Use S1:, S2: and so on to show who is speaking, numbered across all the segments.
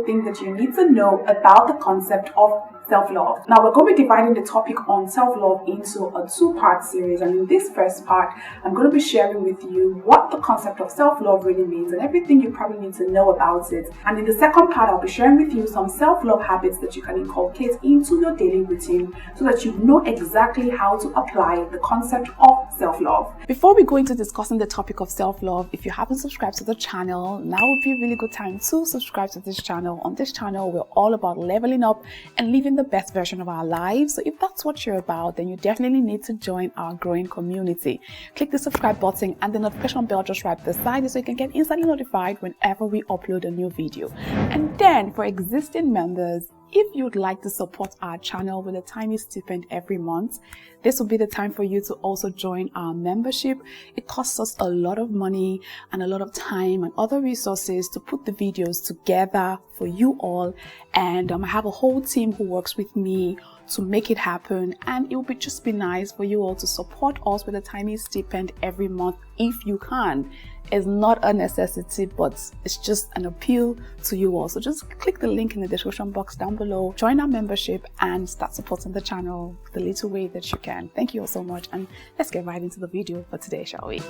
S1: things that you need to know about the concept of self-love. Now we're going to be dividing the topic on self-love into a two-part series, and in this first part I'm going to be sharing with you what the concept of self-love really means and everything you probably need to know about it. And in the second part I'll be sharing with you some self-love habits that you can inculcate into your daily routine so that you know exactly how to apply the concept of self-love. Before we go into discussing the topic of self-love, if you haven't subscribed to the channel, now would be a really good time to subscribe to this channel. On this channel we're all about leveling up and living the best version of our lives. So if that's what you're about, then you definitely need to join our growing community. Click the subscribe button and the notification bell just right beside it so you can get instantly notified whenever we upload a new video. And then for existing members, if you'd like to support our channel with a tiny stipend every month, this will be the time for you to also join our membership. It costs us a lot of money and a lot of time and other resources to put the videos together for you all. And I have a whole team who works with me to make it happen. And it would just be nice for you all to support us with a tiny stipend every month if you can. It's not a necessity, but it's just an appeal to you all. So just click the link in the description box down below, join our membership and start supporting the channel the little way that you can. Thank you all so much, and let's get right into the video for today, shall we?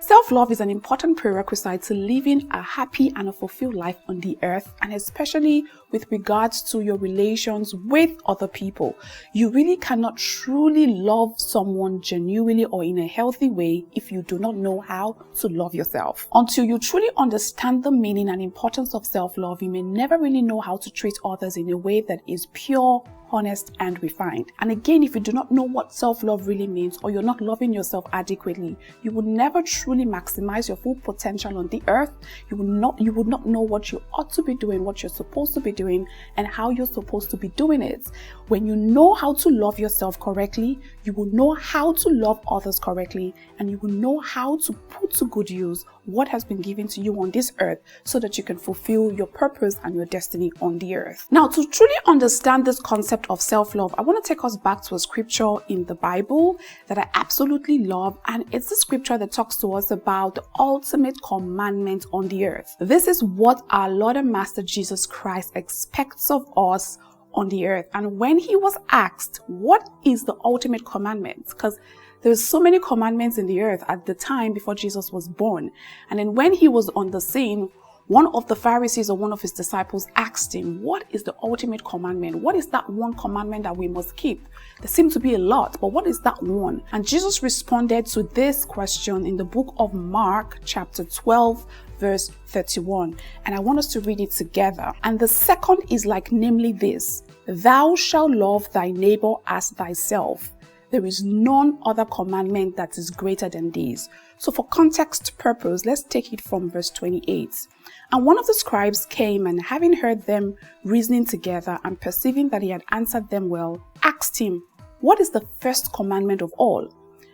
S1: Self-love is an important prerequisite to living a happy and a fulfilled life on the earth, and especially with regards to your relations with other people. You really cannot truly love someone genuinely or in a healthy way if you do not know how to love yourself. Until you truly understand the meaning and importance of self-love, you may never really know how to treat others in a way that is pure, honest and refined. And again, if you do not know what self-love really means, or you're not loving yourself adequately, you will never truly maximize your full potential on the earth. You would not know what you ought to be doing, what you're supposed to be doing, and how you're supposed to be doing it. When you know how to love yourself correctly, you will know how to love others correctly, and you will know how to put to good use what has been given to you on this earth so that you can fulfill your purpose and your destiny on the earth. Now, to truly understand this concept of self-love, I want to take us back to a scripture in the Bible that I absolutely love, and it's the scripture that talks to us about the ultimate commandment on the earth. This is what our Lord and Master Jesus Christ expects of us on the earth. And when he was asked, what is the ultimate commandment? Because there's so many commandments in the earth at the time before Jesus was born. And then when he was on the scene, one of the Pharisees or one of his disciples asked him, what is the ultimate commandment? What is that one commandment that we must keep? There seem to be a lot, but what is that one? And Jesus responded to this question in the book of Mark, chapter 12, verse 31. And I want us to read it together. And the second is like, namely this: thou shalt love thy neighbor as thyself. There is none other commandment that is greater than these. So for context purpose, let's take it from verse 28. And one of the scribes came, and having heard them reasoning together and perceiving that he had answered them well, asked him, what is the first commandment of all?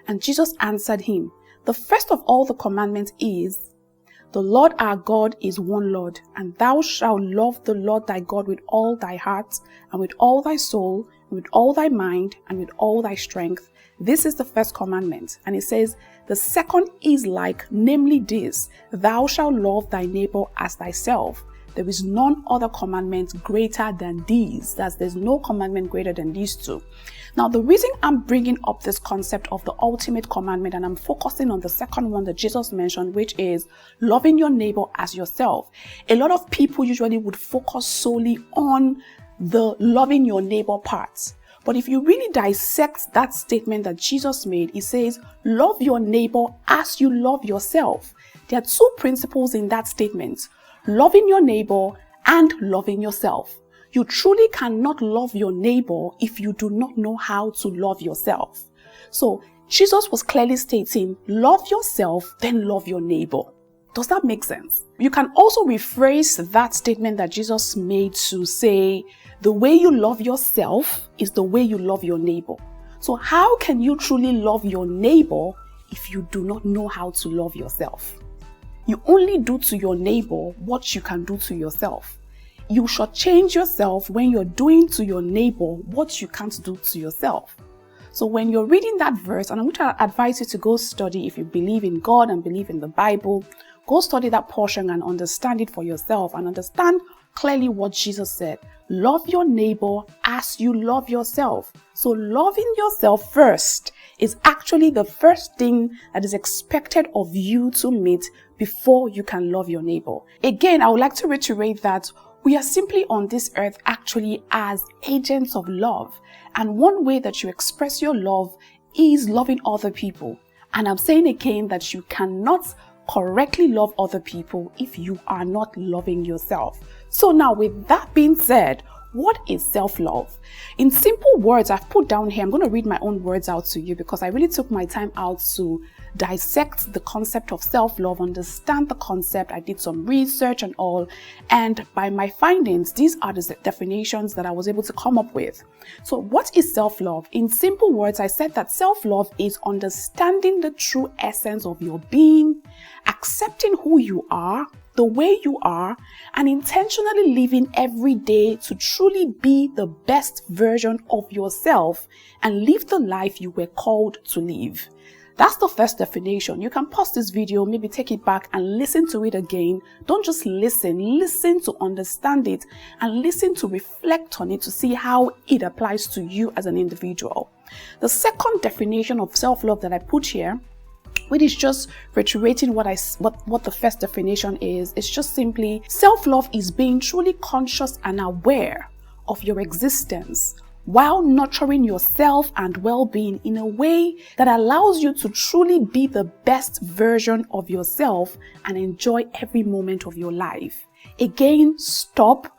S1: And Jesus answered him, the first of all the commandments is, the Lord our God is one Lord, and thou shalt love the Lord thy God with all thy heart, and with all thy soul, and with all thy mind, and with all thy strength. This is the first commandment. And it says, the second is like, namely this: thou shalt love thy neighbor as thyself. There is none other commandment greater than these. There's no commandment greater than these two. Now, the reason I'm bringing up this concept of the ultimate commandment, and I'm focusing on the second one that Jesus mentioned, which is loving your neighbor as yourself. A lot of people usually would focus solely on the loving your neighbor part. But if you really dissect that statement that Jesus made, he says, love your neighbor as you love yourself. There are two principles in that statement: loving your neighbor and loving yourself. You truly cannot love your neighbor if you do not know how to love yourself. So Jesus was clearly stating, love yourself, then love your neighbor. Does that make sense? You can also rephrase that statement that Jesus made to say, the way you love yourself is the way you love your neighbor. So how can you truly love your neighbor if you do not know how to love yourself? You only do to your neighbor what you can do to yourself. You should change yourself when you're doing to your neighbor what you can't do to yourself. So when you're reading that verse, and I'm going to advise you to go study, if you believe in God and believe in the Bible, go study that portion and understand it for yourself and understand clearly what Jesus said. Love your neighbor as you love yourself. So loving yourself first is actually the first thing that is expected of you to meet before you can love your neighbor. Again, I would like to reiterate that we are simply on this earth actually as agents of love. And one way that you express your love is loving other people. And I'm saying again that you cannot correctly love other people if you are not loving yourself. So now, with that being said, what is self-love? In simple words, I've put down here, I'm going to read my own words out to you because I really took my time out to dissect the concept of self-love, understand the concept. I did some research and all, and by my findings, these are the definitions that I was able to come up with. So what is self-love? In simple words, I said that self-love is understanding the true essence of your being, accepting who you are, the way you are, and intentionally living every day to truly be the best version of yourself and live the life you were called to live. That's the first definition. You can pause this video, maybe take it back and listen to it again. Don't just listen to understand it and listen to reflect on it to see how it applies to you as an individual. The second definition of self-love that I put here, which is just reiterating what the first definition is, it's just simply self-love is being truly conscious and aware of your existence while nurturing yourself and well-being in a way that allows you to truly be the best version of yourself and enjoy every moment of your life. Again, stop,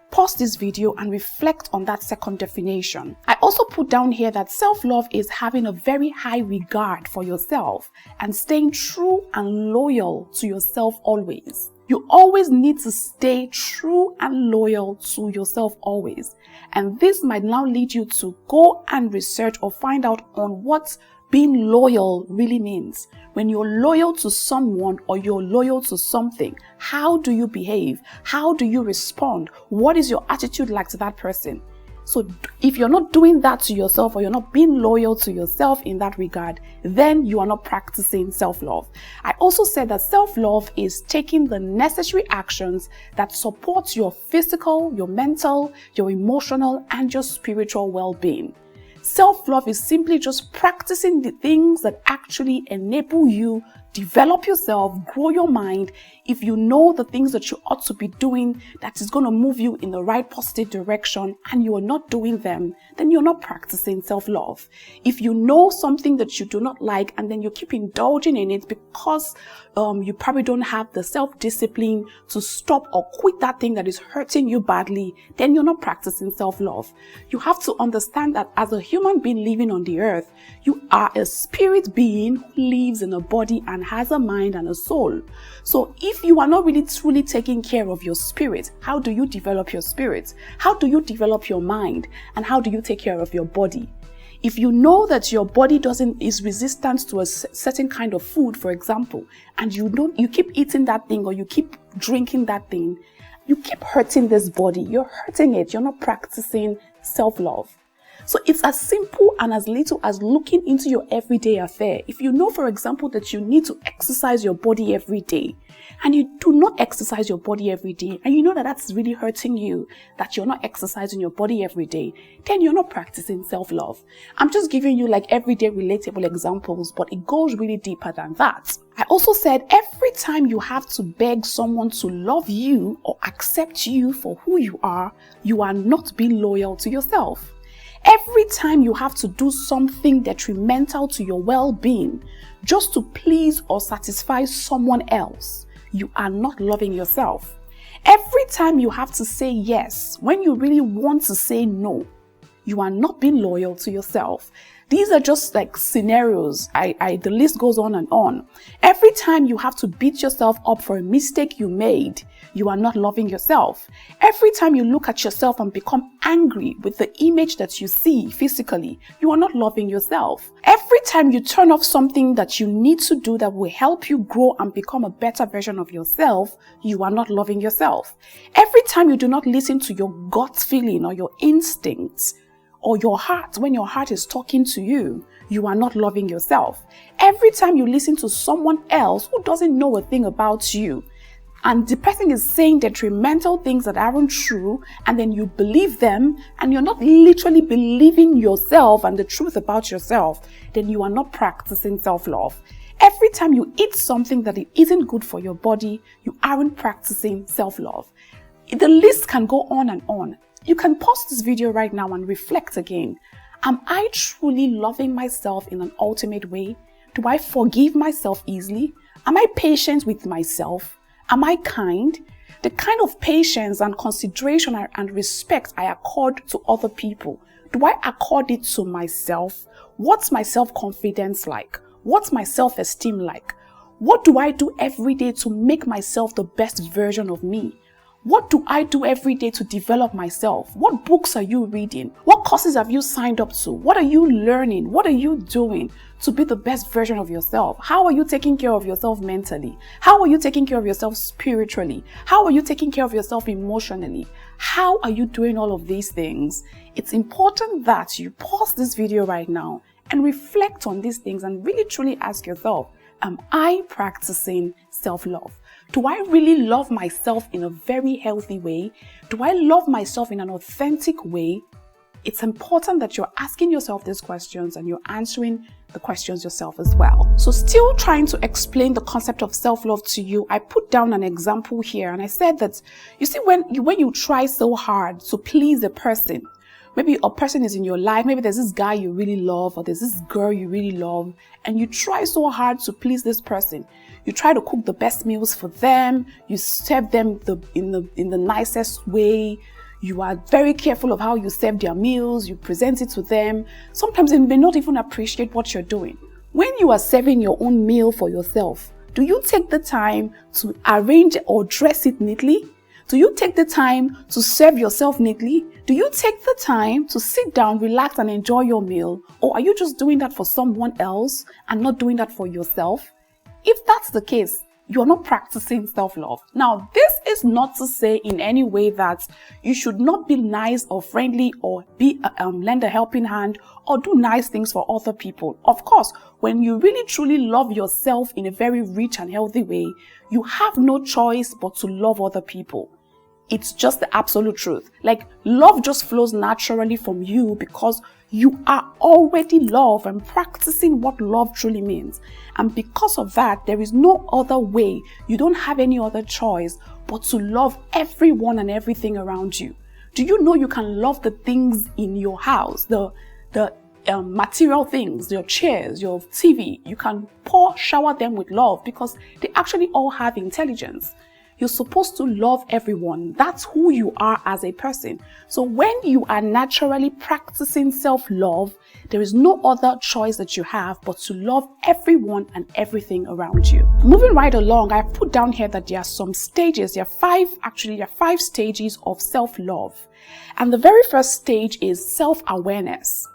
S1: pause this video and reflect on that second definition. I also put down here that self-love is having a very high regard for yourself and staying true and loyal to yourself always. You always need to stay true and loyal to yourself always. And this might now lead you to go and research or find out on what being loyal really means. When you're loyal to someone or you're loyal to something, how do you behave? How do you respond? What is your attitude like to that person? So if you're not doing that to yourself or you're not being loyal to yourself in that regard, then you are not practicing self-love. I also said that self-love is taking the necessary actions that support your physical, your mental, your emotional, and your spiritual well-being. Self-love is simply just practicing the things that actually enable you develop yourself, grow your mind. If you know the things that you ought to be doing that is going to move you in the right positive direction and you are not doing them, then you're not practicing self-love. If you know something that you do not like and then you keep indulging in it because you probably don't have the self-discipline to stop or quit that thing that is hurting you badly, then you're not practicing self-love. You have to understand that as a human being living on the earth, you are a spirit being who lives in a body and has a mind and a soul. So if you are not really truly taking care of your spirit, how do you develop your spirit? How do you develop your mind? And how do you take care of your body? If you know that your body is resistant to a certain kind of food, for example, and you keep eating that thing or you keep drinking that thing, you keep hurting this body. You're hurting it. You're not practicing self-love. So it's as simple and as little as looking into your everyday affair. If you know, for example, that you need to exercise your body every day and you do not exercise your body every day and you know that that's really hurting you, that you're not exercising your body every day, then you're not practicing self-love. I'm just giving you like everyday relatable examples, but it goes really deeper than that. I also said every time you have to beg someone to love you or accept you for who you are not being loyal to yourself. Every time you have to do something detrimental to your well-being just to please or satisfy someone else, you are not loving yourself. Every time you have to say yes when you really want to say no, you are not being loyal to yourself. These are just like scenarios. The list goes on and on. Every time you have to beat yourself up for a mistake you made, you are not loving yourself. Every time you look at yourself and become angry with the image that you see physically, you are not loving yourself. Every time you turn off something that you need to do that will help you grow and become a better version of yourself, you are not loving yourself. Every time you do not listen to your gut feeling or your instincts, or your heart, when your heart is talking to you, you are not loving yourself. Every time you listen to someone else who doesn't know a thing about you, and the person is saying detrimental things that aren't true, and then you believe them, and you're not literally believing yourself and the truth about yourself, then you are not practicing self-love. Every time you eat something that isn't good for your body, you aren't practicing self-love. The list can go on and on. You can pause this video right now and reflect again. Am I truly loving myself in an ultimate way? Do I forgive myself easily? Am I patient with myself? Am I kind? The kind of patience and consideration and respect I accord to other people, do I accord it to myself? What's my self-confidence like? What's my self-esteem like? What do I do every day to make myself the best version of me? What do I do every day to develop myself? What books are you reading? What courses have you signed up to? What are you learning? What are you doing to be the best version of yourself? How are you taking care of yourself mentally? How are you taking care of yourself spiritually? How are you taking care of yourself emotionally? How are you doing all of these things? It's important that you pause this video right now and reflect on these things and really truly ask yourself, am I practicing self-love? Do I really love myself in a very healthy way? Do I love myself in an authentic way? It's important that you're asking yourself these questions and you're answering the questions yourself as well. So still trying to explain the concept of self-love to you, I put down an example here and I said that, you see, when you try so hard to please a person, maybe a person is in your life, maybe there's this guy you really love or there's this girl you really love, and you try so hard to please this person. You try to cook the best meals for them, you serve them in the nicest way, you are very careful of how you serve their meals, you present it to them. Sometimes they may not even appreciate what you're doing. When you are serving your own meal for yourself, do you take the time to arrange or dress it neatly? Do you take the time to serve yourself neatly? Do you take the time to sit down, relax, and enjoy your meal? Or are you just doing that for someone else and not doing that for yourself? If that's the case, you're not practicing self-love. Now, this is not to say in any way that you should not be nice or friendly or lend a helping hand or do nice things for other people. Of course, when you really truly love yourself in a very rich and healthy way, you have no choice but to love other people. It's just the absolute truth. Like, love just flows naturally from you because you are already love and practicing what love truly means. And because of that, there is no other way. You don't have any other choice but to love everyone and everything around you. Do you know you can love the things in your house, the material things, your chairs, your TV? You can shower them with love because they actually all have intelligence. You're supposed to love everyone. That's who you are as a person. So when you are naturally practicing self-love, there is no other choice that you have but to love everyone and everything around you. Moving right along, I've put down here that there are some stages. There are five stages of self-love. And the very first stage is self-awareness.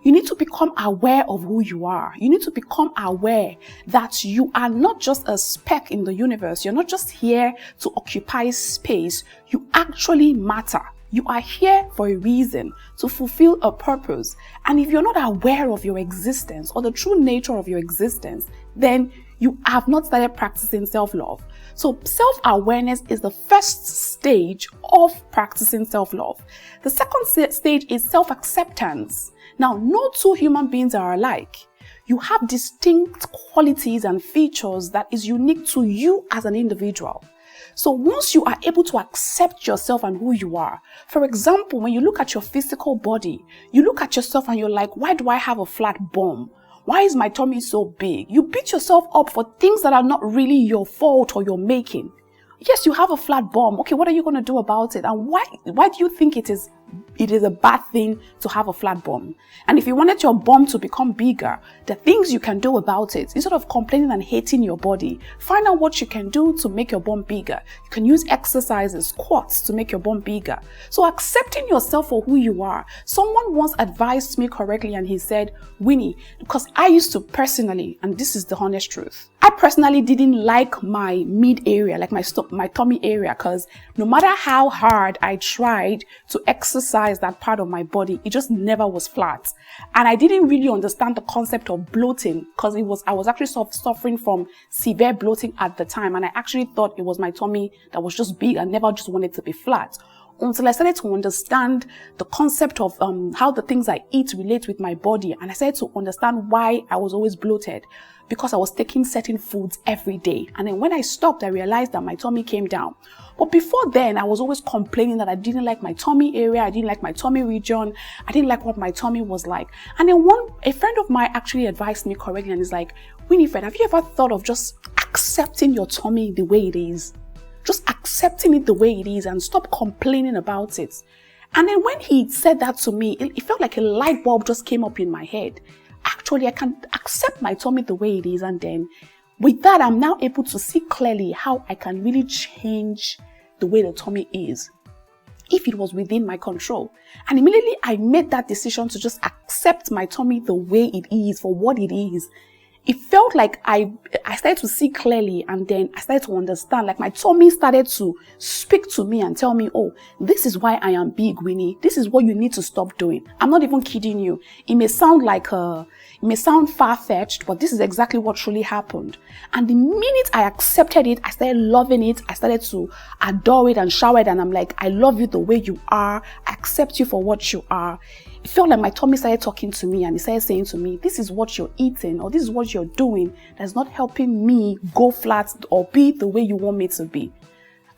S1: You need to become aware of who you are. You need to become aware that you are not just a speck in the universe. You're not just here to occupy space. You actually matter. You are here for a reason, to fulfill a purpose. And if you're not aware of your existence or the true nature of your existence, then you have not started practicing self-love. So self-awareness is the first stage of practicing self-love. The second stage is self-acceptance. Now, no two human beings are alike. You have distinct qualities and features that is unique to you as an individual. So once you are able to accept yourself and who you are, for example, when you look at your physical body, you look at yourself and you're like, why do I have a flat bum? Why is my tummy so big? You beat yourself up for things that are not really your fault or your making. Yes, you have a flat bum. Okay, what are you going to do about it? And why do you think it is a bad thing to have a flat bum? And if you wanted your bum to become bigger, the things you can do about it, instead of complaining and hating your body, find out what you can do to make your bum bigger. You can use exercises, squats to make your bum bigger. So accepting yourself for who you are. Someone once advised me correctly and he said, Winnie, because I used to personally, and this is the honest truth, I personally didn't like my mid area, like my tummy area, because no matter how hard I tried to exercise exercise that part of my body, it just never was flat. And I didn't really understand the concept of bloating because I was actually suffering from severe bloating at the time. And I actually thought it was my tummy that was just big and never just wanted to be flat. Until I started to understand the concept of how the things I eat relate with my body. And I started to understand why I was always bloated, because I was taking certain foods every day. And then when I stopped, I realized that my tummy came down. But before then, I was always complaining that I didn't like my tummy area. I didn't like my tummy region. I didn't like what my tummy was like. And then a friend of mine actually advised me correctly and is like, Winifred, have you ever thought of just accepting your tummy the way it is? Just accepting it the way it is and stop complaining about it. And then when he said that to me, it felt like a light bulb just came up in my head. Actually, I can accept my tummy the way it is. And then with that, I'm now able to see clearly how I can really change the way the tummy is if it was within my control. And immediately I made that decision to just accept my tummy the way it is, for what it is. It felt like I started to see clearly, and then I started to understand, like my tummy started to speak to me and tell me, oh, this is why I am big, Winnie. This is what you need to stop doing. I'm not even kidding you. It may sound far-fetched, but this is exactly what truly happened. And the minute I accepted it, I started loving it. I started to adore it and shower it. And I'm like, I love you the way you are. I accept you for what you are. It felt like my tummy started talking to me, and it started saying to me, this is what you're eating, or this is what you're doing that's not helping me go flat or be the way you want me to be.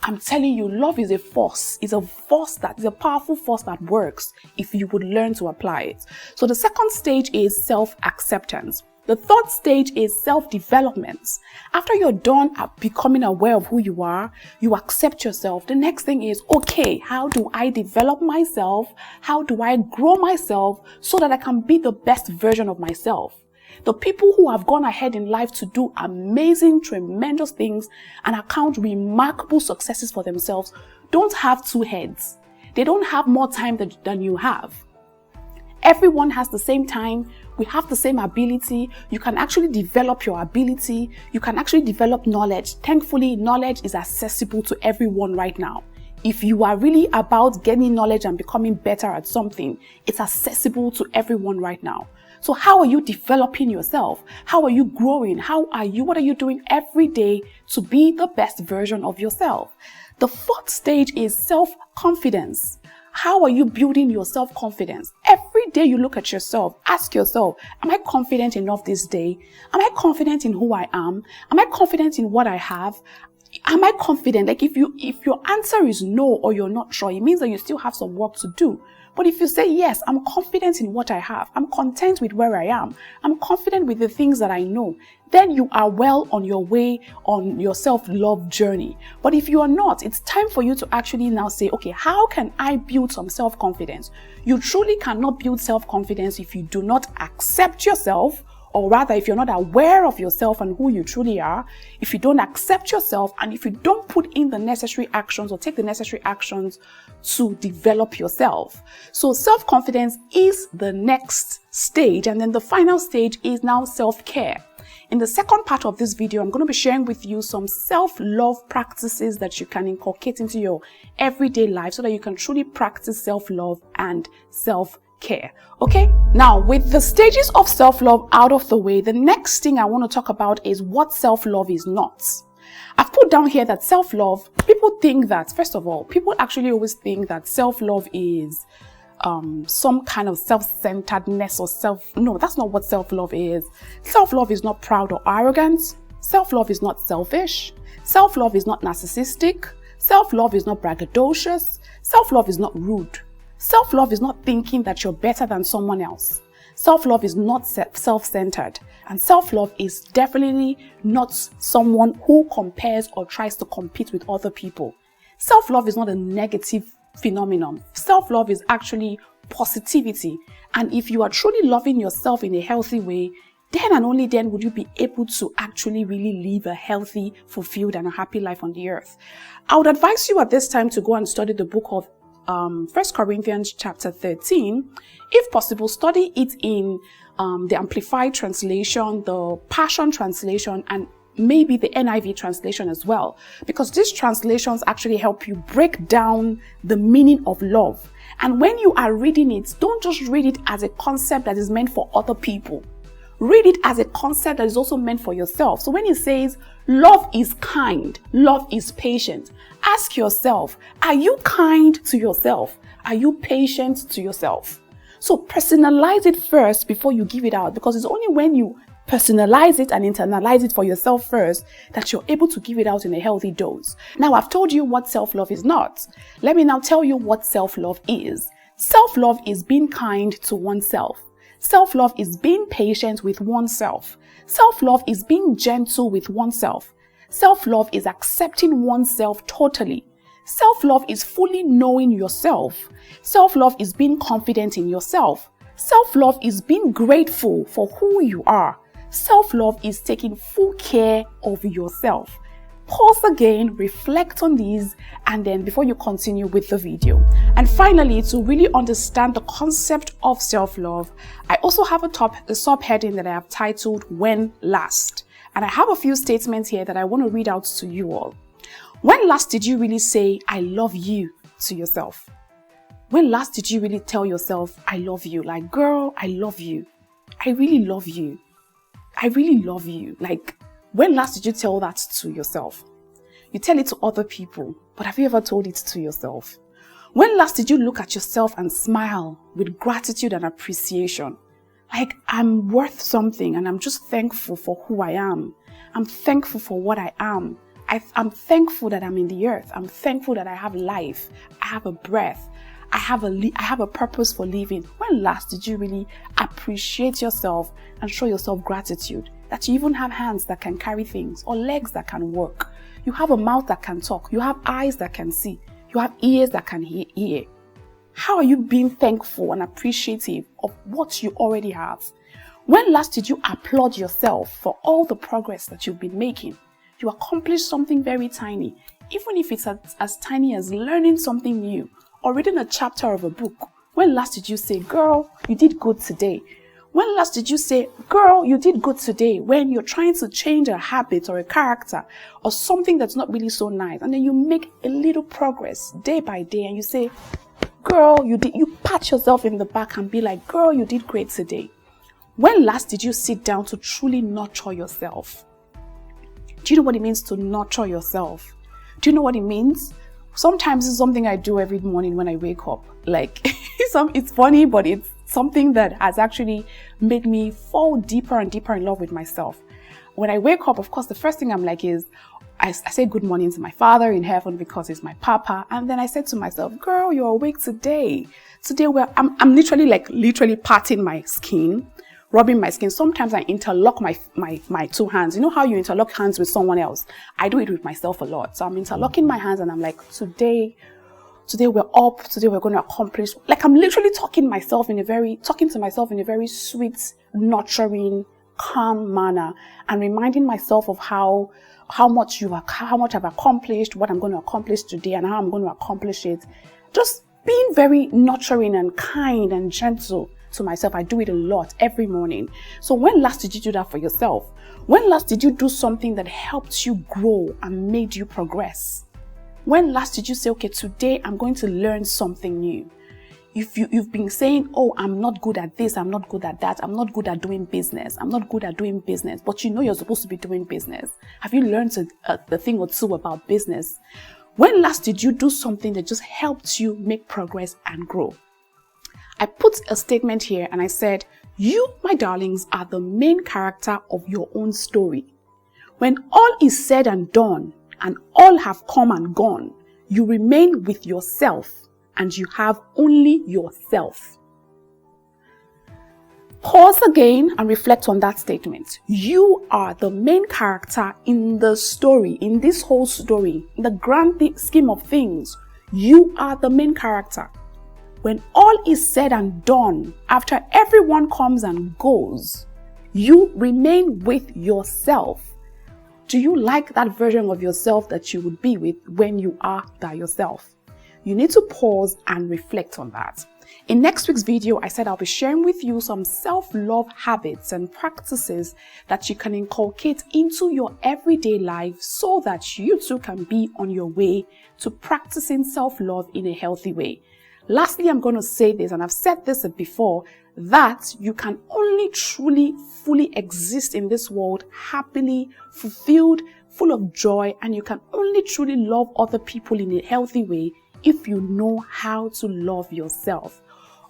S1: I'm telling you, love is a force. It's a force that is a powerful force that works if you would learn to apply it. So the second stage is self-acceptance. The third stage is self-development. After you're done at becoming aware of who you are, you accept yourself. The next thing is, okay, how do I develop myself? How do I grow myself so that I can be the best version of myself? The people who have gone ahead in life to do amazing, tremendous things and account remarkable successes for themselves don't have two heads. They don't have more time than you have. Everyone has the same time. We have the same ability. You can actually develop your ability. You can actually develop knowledge. Thankfully, knowledge is accessible to everyone right now. If you are really about gaining knowledge and becoming better at something, it's accessible to everyone right now. So how are you developing yourself? How are you growing? What are you doing every day to be the best version of yourself? The fourth stage is self-confidence. How are you building your self-confidence? Every day you look at yourself, ask yourself, am I confident enough this day? Am I confident in who I am? Am I confident in what I have? Am I confident? Like if your answer is no or you're not sure, it means that you still have some work to do. But if you say, yes, I'm confident in what I have, I'm content with where I am, I'm confident with the things that I know, then you are well on your way on your self-love journey. But if you are not, it's time for you to actually now say, okay, how can I build some self-confidence? You truly cannot build self-confidence if you do not accept yourself, or rather, if you're not aware of yourself and who you truly are, if you don't accept yourself, and if you don't put in the necessary actions or take the necessary actions to develop yourself. So self-confidence is the next stage. And then the final stage is now self-care. In the second part of this video, I'm going to be sharing with you some self-love practices that you can inculcate into your everyday life so that you can truly practice self-love and self-care. Okay, now with the stages of self-love out of the way, the next thing I want to talk about is what self-love is not. I've put down here that self-love, people think that, first of all, people actually always think that self-love is some kind of self-centeredness or no, that's not what self-love is. Self-love is not proud or arrogant. Self-love is not selfish. Self-love is not narcissistic. Self-love is not braggadocious. Self-love is not rude. Self-love is not thinking that you're better than someone else. Self-love is not self-centered. And self-love is definitely not someone who compares or tries to compete with other people. Self-love is not a negative phenomenon. Self-love is actually positivity. And if you are truly loving yourself in a healthy way, then and only then would you be able to actually really live a healthy, fulfilled, and a happy life on the earth. I would advise you at this time to go and study the book of 1 Corinthians chapter 13. If possible, study it in the Amplified translation, the Passion translation, and maybe the NIV translation as well, because these translations actually help you break down the meaning of love. And when you are reading it, don't just read it as a concept that is meant for other people. Read it as a concept that is also meant for yourself. So when it says love is kind, love is patient, ask yourself, are you kind to yourself? Are you patient to yourself? So personalize it first before you give it out, because it's only when you personalize it and internalize it for yourself first that you're able to give it out in a healthy dose. Now, I've told you what self-love is not. Let me now tell you what self-love is. Self-love is being kind to oneself. Self-love is being patient with oneself. Self-love is being gentle with oneself. Self-love is accepting oneself totally. Self-love is fully knowing yourself. Self-love is being confident in yourself. Self-love is being grateful for who you are. Self-love is taking full care of yourself. Pause again, reflect on these, and then before you continue with the video. And finally, to really understand the concept of self-love, I also have a subheading that I have titled When Last. And I have a few statements here that I want to read out to you all. When last did you really say, I love you to yourself? When last did you really tell yourself, I love you? Like, girl, I love you. I really love you. I really love you. Like, when last did you tell that to yourself? You tell it to other people, but have you ever told it to yourself? When last did you look at yourself and smile with gratitude and appreciation? Like, I'm worth something and I'm just thankful for who I am. I'm thankful for what I am. I'm thankful that I'm in the earth. I'm thankful that I have life. I have a breath. I have a purpose for living. When last did you really appreciate yourself and show yourself gratitude? That you even have hands that can carry things or legs that can work. You have a mouth that can talk. You have eyes that can see. You have ears that can hear. How are you being thankful and appreciative of what you already have? When last did you applaud yourself for all the progress that you've been making? You accomplished something very tiny, even if it's as tiny as learning something new or reading a chapter of a book. When last did you say, girl, you did good today? When last did you say, girl, you did good today, when you're trying to change a habit or a character or something that's not really so nice, and then you make a little progress day by day and you say, girl, you pat yourself in the back and be like, girl, you did great today. When last did you sit down to truly nurture yourself? Do you know what it means to nurture yourself? Do you know what it means? Sometimes it's something I do every morning when I wake up. Like, it's funny, but it's something that has actually made me fall deeper and deeper in love with myself. When I wake up, of course, the first thing I'm like is, I say good morning to my Father in heaven because he's my Papa. And then I said to myself, girl, you're awake today. Today, I'm literally patting my skin, rubbing my skin. Sometimes I interlock my two hands. You know how you interlock hands with someone else? I do it with myself a lot. So I'm interlocking my hands and I'm like, today we're up. Today we're going to accomplish. Like, I'm literally talking to myself in a very sweet, nurturing, calm manner, and reminding myself of how much I've accomplished, what I'm going to accomplish today, and how I'm going to accomplish it. Just being very nurturing and kind and gentle to myself. I do it a lot every morning. So when last did you do that for yourself? When last did you do something that helped you grow and made you progress? When last did you say, okay, today I'm going to learn something new? If you've been saying, oh, I'm not good at this, I'm not good at that, I'm not good at doing business, but you know you're supposed to be doing business. Have you learned a thing or two about business? When last did you do something that just helped you make progress and grow? I put a statement here and I said, you, my darlings, are the main character of your own story. When all is said and done and all have come and gone, you remain with yourself and you have only yourself. Pause again and reflect on that statement. You are the main character in the story, in this whole story, in the grand scheme of things. You are the main character. When all is said and done, after everyone comes and goes, you remain with yourself. Do you like that version of yourself that you would be with when you are by yourself? You need to pause and reflect on that. In next week's video, I said I'll be sharing with you some self-love habits and practices that you can inculcate into your everyday life so that you too can be on your way to practicing self-love in a healthy way. Lastly, I'm going to say this, and I've said this before, that you can only truly, fully exist in this world happily, fulfilled, full of joy, and you can only truly love other people in a healthy way if you know how to love yourself.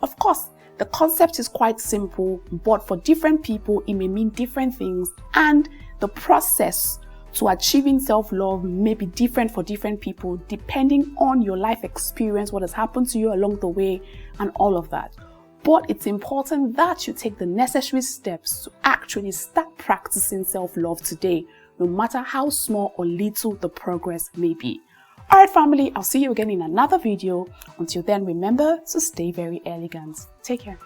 S1: Of course, the concept is quite simple, but for different people, it may mean different things, and the process to achieving self-love may be different for different people depending on your life experience, what has happened to you along the way, and all of that. But it's important that you take the necessary steps to actually start practicing self-love today, no matter how small or little the progress may be. Alright family, I'll see you again in another video. Until then, remember to stay very elegant. Take care.